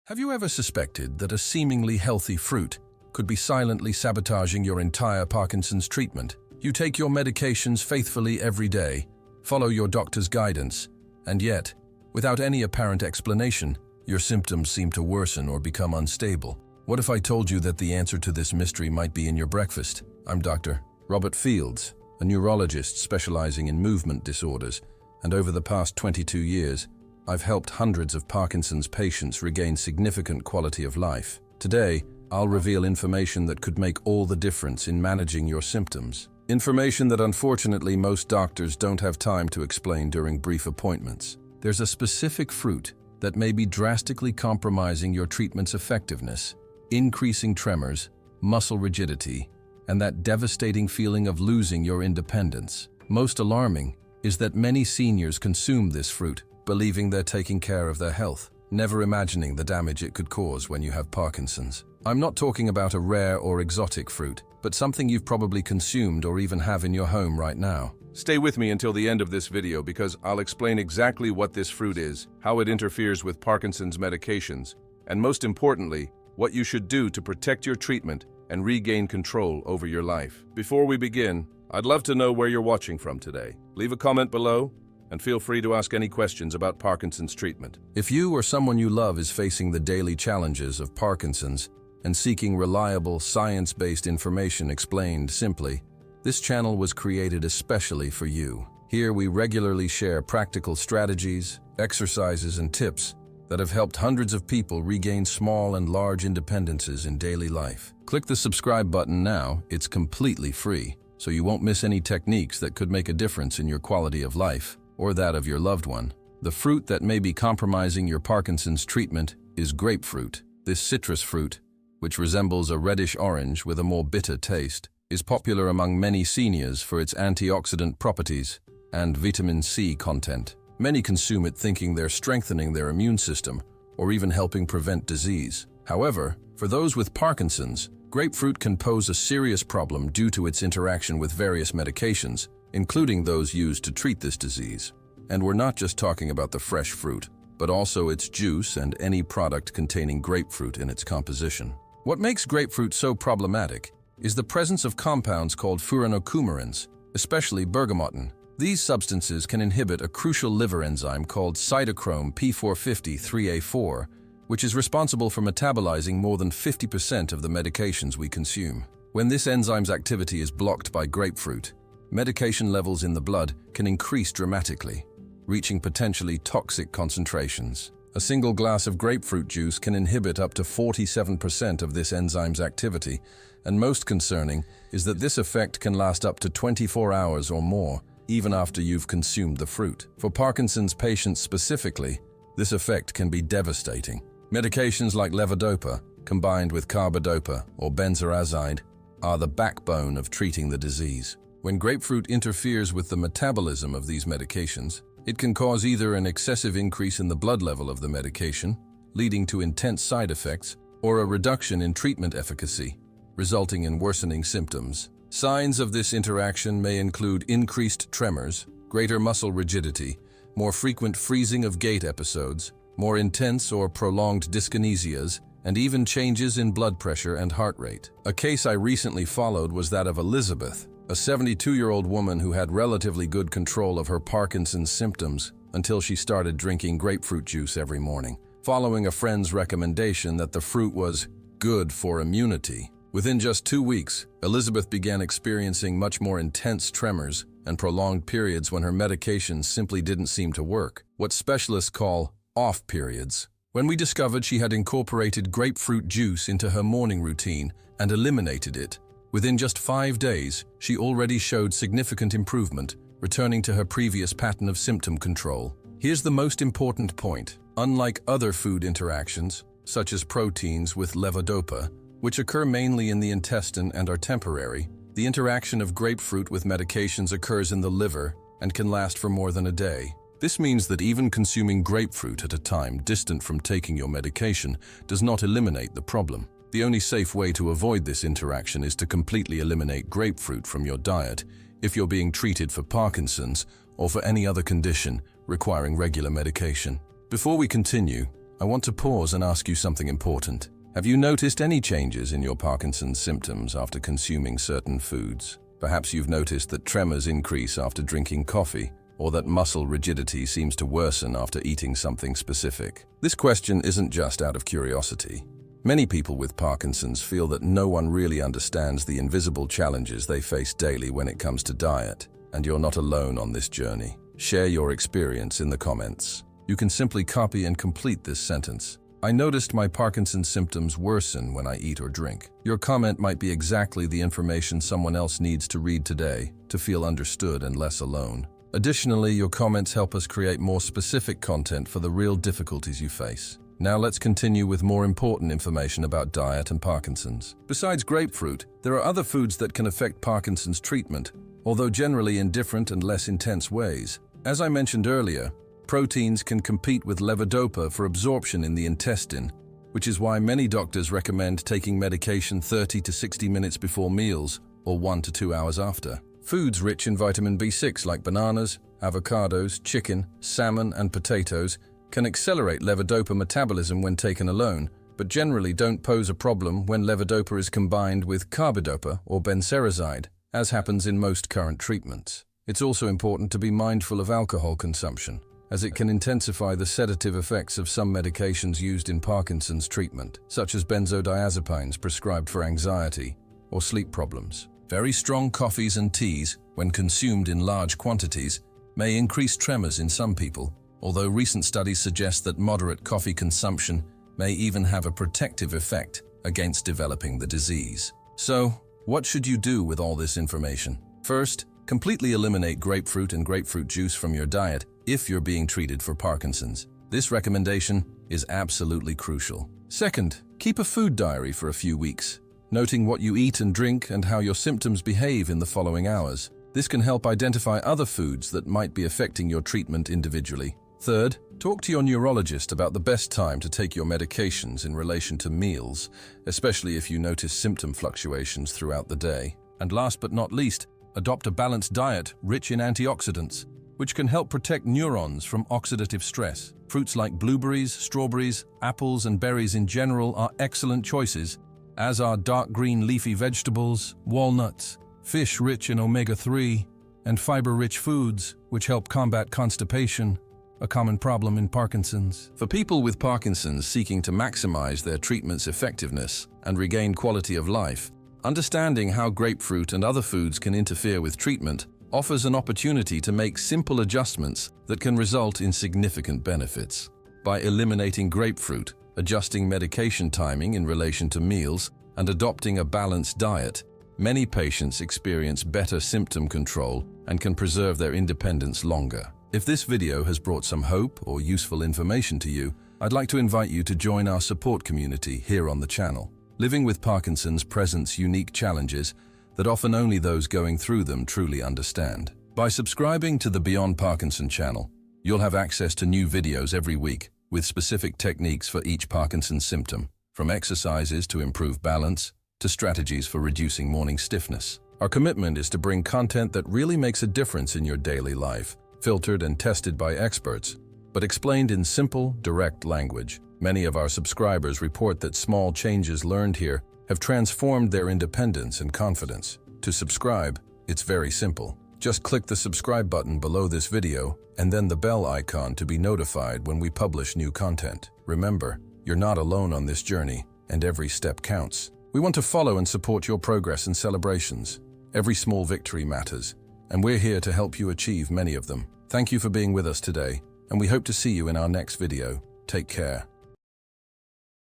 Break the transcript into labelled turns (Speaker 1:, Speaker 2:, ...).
Speaker 1: Have you ever suspected that a seemingly healthy fruit could be silently sabotaging your entire Parkinson's treatment? You take your medications faithfully every day, follow your doctor's guidance, and yet, without any apparent explanation, your symptoms seem to worsen or become unstable. What if I told you that the answer to this mystery might be in your breakfast? I'm Dr. Robert Fields, a neurologist specializing in movement disorders, and over the past 22 years, I've helped hundreds of Parkinson's patients regain significant quality of life. Today, I'll reveal information that could make all the difference in managing your symptoms. Information that unfortunately most doctors don't have time to explain during brief appointments. There's a specific fruit that may be drastically compromising your treatment's effectiveness, increasing tremors, muscle rigidity, and that devastating feeling of losing your independence. Most alarming is that many seniors consume this fruit, believing they're taking care of their health, never imagining the damage it could cause when you have Parkinson's. I'm not talking about a rare or exotic fruit, but something you've probably consumed or even have in your home right now.
Speaker 2: Stay with me until the end of this video because I'll explain exactly what this fruit is, how it interferes with Parkinson's medications, and most importantly, what you should do to protect your treatment and regain control over your life. Before we begin, I'd love to know where you're watching from today. Leave a comment below, and feel free to ask any questions about Parkinson's treatment.
Speaker 1: If you or someone you love is facing the daily challenges of Parkinson's and seeking reliable, science-based information explained simply, this channel was created especially for you. Here we regularly share practical strategies, exercises, and tips that have helped hundreds of people regain small and large independences in daily life. Click the subscribe button now. It's completely free, so you won't miss any techniques that could make a difference in your quality of life or that of your loved one. The fruit that may be compromising your Parkinson's treatment is grapefruit. This citrus fruit, which resembles a reddish orange with a more bitter taste, is popular among many seniors for its antioxidant properties and vitamin C content. Many consume it thinking they're strengthening their immune system or even helping prevent disease. However, for those with Parkinson's, grapefruit can pose a serious problem due to its interaction with various medications, including those used to treat this disease. And we're not just talking about the fresh fruit, but also its juice and any product containing grapefruit in its composition. What makes grapefruit so problematic is the presence of compounds called furanocoumarins, especially bergamottin. These substances can inhibit a crucial liver enzyme called cytochrome P450-3A4, which is responsible for metabolizing more than 50% of the medications we consume. When this enzyme's activity is blocked by grapefruit, medication levels in the blood can increase dramatically, reaching potentially toxic concentrations. A single glass of grapefruit juice can inhibit up to 47% of this enzyme's activity, and most concerning is that this effect can last up to 24 hours or more, even after you've consumed the fruit. For Parkinson's patients specifically, this effect can be devastating. Medications like levodopa, combined with carbidopa or benzorazide, are the backbone of treating the disease. When grapefruit interferes with the metabolism of these medications, it can cause either an excessive increase in the blood level of the medication, leading to intense side effects, or a reduction in treatment efficacy, resulting in worsening symptoms. Signs of this interaction may include increased tremors, greater muscle rigidity, more frequent freezing of gait episodes, more intense or prolonged dyskinesias, and even changes in blood pressure and heart rate. A case I recently followed was that of Elizabeth, a 72-year-old woman who had relatively good control of her Parkinson's symptoms until she started drinking grapefruit juice every morning, following a friend's recommendation that the fruit was good for immunity. Within just 2 weeks, Elizabeth began experiencing much more intense tremors and prolonged periods when her medications simply didn't seem to work, what specialists call off periods. When we discovered she had incorporated grapefruit juice into her morning routine and eliminated it, within just 5 days, she already showed significant improvement, returning to her previous pattern of symptom control. Here's the most important point. Unlike other food interactions, such as proteins with levodopa, which occur mainly in the intestine and are temporary, the interaction of grapefruit with medications occurs in the liver and can last for more than a day. This means that even consuming grapefruit at a time distant from taking your medication does not eliminate the problem. The only safe way to avoid this interaction is to completely eliminate grapefruit from your diet if you're being treated for Parkinson's or for any other condition requiring regular medication. Before we continue, I want to pause and ask you something important. Have you noticed any changes in your Parkinson's symptoms after consuming certain foods? Perhaps you've noticed that tremors increase after drinking coffee, or that muscle rigidity seems to worsen after eating something specific. This question isn't just out of curiosity. Many people with Parkinson's feel that no one really understands the invisible challenges they face daily when it comes to diet, and you're not alone on this journey. Share your experience in the comments. You can simply copy and complete this sentence. I noticed my Parkinson's symptoms worsen when I eat or drink. Your comment might be exactly the information someone else needs to read today to feel understood and less alone. Additionally, your comments help us create more specific content for the real difficulties you face. Now let's continue with more important information about diet and Parkinson's. Besides grapefruit, there are other foods that can affect Parkinson's treatment, although generally in different and less intense ways. As I mentioned earlier, proteins can compete with levodopa for absorption in the intestine, which is why many doctors recommend taking medication 30 to 60 minutes before meals or 1 to 2 hours after. Foods rich in vitamin B6 like bananas, avocados, chicken, salmon, and potatoes can accelerate levodopa metabolism when taken alone, but generally don't pose a problem when levodopa is combined with carbidopa or benserazide, as happens in most current treatments. It's also important to be mindful of alcohol consumption, as it can intensify the sedative effects of some medications used in Parkinson's treatment, such as benzodiazepines prescribed for anxiety or sleep problems. Very strong coffees and teas, when consumed in large quantities, may increase tremors in some people, although recent studies suggest that moderate coffee consumption may even have a protective effect against developing the disease. So, what should you do with all this information? First, completely eliminate grapefruit and grapefruit juice from your diet if you're being treated for Parkinson's. This recommendation is absolutely crucial. Second, keep a food diary for a few weeks, noting what you eat and drink and how your symptoms behave in the following hours. This can help identify other foods that might be affecting your treatment individually. Third, talk to your neurologist about the best time to take your medications in relation to meals, especially if you notice symptom fluctuations throughout the day. And last but not least, adopt a balanced diet rich in antioxidants, which can help protect neurons from oxidative stress. Fruits like blueberries, strawberries, apples, and berries in general are excellent choices, as are dark green leafy vegetables, walnuts, fish rich in omega-3, and fiber-rich foods, which help combat constipation, a common problem in Parkinson's. For people with Parkinson's seeking to maximize their treatment's effectiveness and regain quality of life, understanding how grapefruit and other foods can interfere with treatment offers an opportunity to make simple adjustments that can result in significant benefits. By eliminating grapefruit, adjusting medication timing in relation to meals, and adopting a balanced diet, many patients experience better symptom control and can preserve their independence longer. If this video has brought some hope or useful information to you, I'd like to invite you to join our support community here on the channel. Living with Parkinson's presents unique challenges that often only those going through them truly understand. By subscribing to the Beyond Parkinson channel, you'll have access to new videos every week with specific techniques for each Parkinson's symptom, from exercises to improve balance to strategies for reducing morning stiffness. Our commitment is to bring content that really makes a difference in your daily life, filtered and tested by experts, but explained in simple, direct language. Many of our subscribers report that small changes learned here have transformed their independence and confidence. To subscribe, it's very simple. Just click the subscribe button below this video and then the bell icon to be notified when we publish new content. Remember, you're not alone on this journey, and every step counts. We want to follow and support your progress and celebrations. Every small victory matters, and we're here to help you achieve many of them. Thank you for being with us today, and we hope to see you in our next video. Take care.